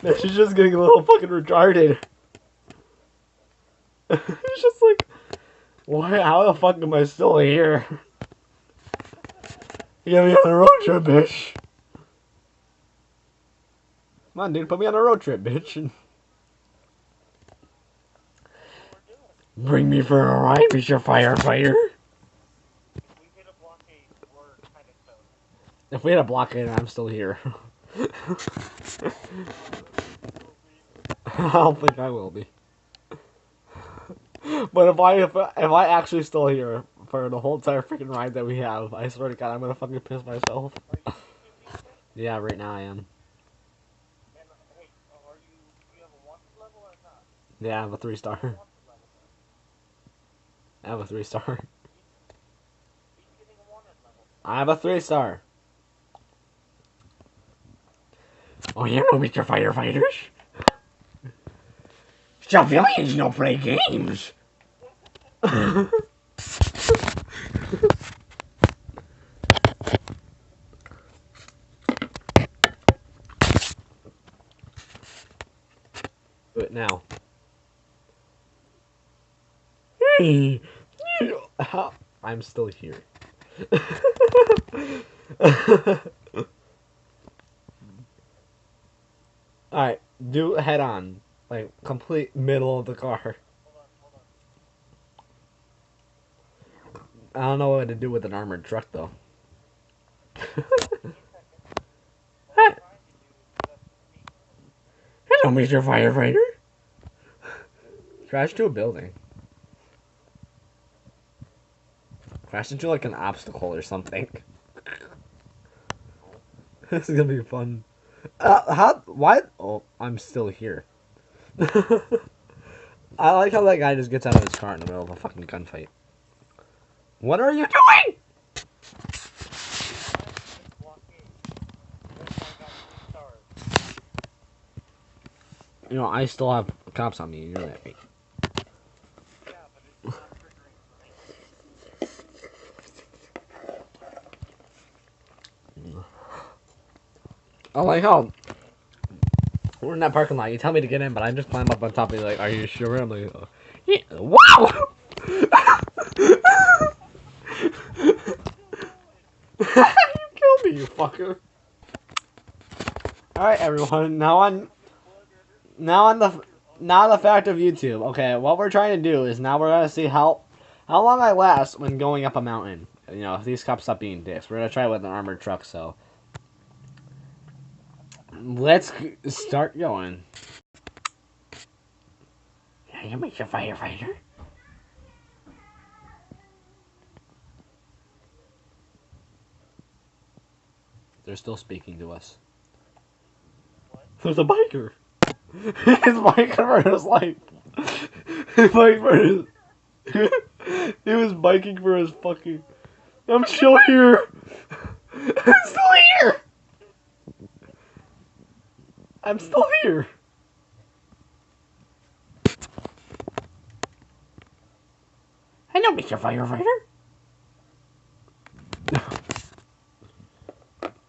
She's just getting a little fucking retarded. It's just like, why? How the fuck am I still here? You got me on a road trip, bitch. Come on, dude, put me on a road trip, bitch. Bring me for a ride, Mr. Firefighter. If we hit a blockade, I'm still here. I don't think I will be. But if I actually still here for the whole entire freaking ride that we have, I swear to God, I'm gonna fucking piss myself. Yeah, right now I am. Yeah, I have a 3-star. I have a 3-star. I have a 3-star. Oh, you know, Mr. Firefighters. Civilians don't play games. But now. Hey, I'm still here. Alright, do head on. Like, complete middle of the car. I don't know what to do with an armored truck, though. Hello, Mr. Firefighter. Crash to a building. Crash into, like, an obstacle or something. This is gonna be fun. Why? Oh, I'm still here. I like how that guy just gets out of his car in the middle of a fucking gunfight. What are you doing? You know, I still have cops on me, and you're at me. I like how we're in that parking lot. You tell me to get in, but I just climb up on top of you like, are you sure? I'm like, oh. Yeah. Wow! You killed me, you fucker. Alright, everyone. Now the fact of YouTube. Okay, what we're trying to do is now we're gonna see how long I last when going up a mountain. You know, if these cops stop being dicks. We're gonna try it with an armored truck, so let's start going. Yeah, you make your firefighter. They're still speaking to us. There's a biker. He's biking for his life. He was biking for his fucking. I'm still here. I'm still here. I'm still here. Hello, Mr. Firefighter.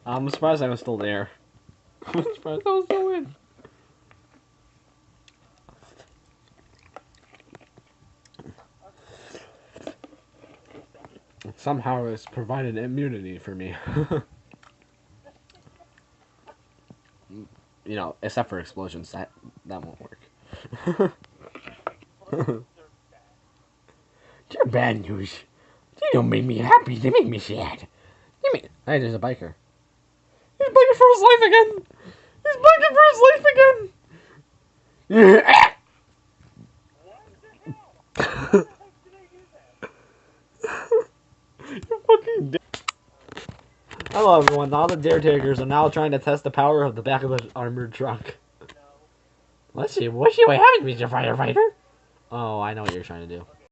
I'm surprised I was still there. I'm surprised I was still in. Somehow it's provided immunity for me. You know, except for explosions, that won't work. You're bad news. They don't make me happy, they make me sad. Hey, there's a biker. He's biking for his life again! He's biking for his life again! You fucking Hello everyone, all the dare takers are now trying to test the power of the back of the armored truck. Let's see what happens, Mr. Firefighter. Oh, I know what you're trying to do.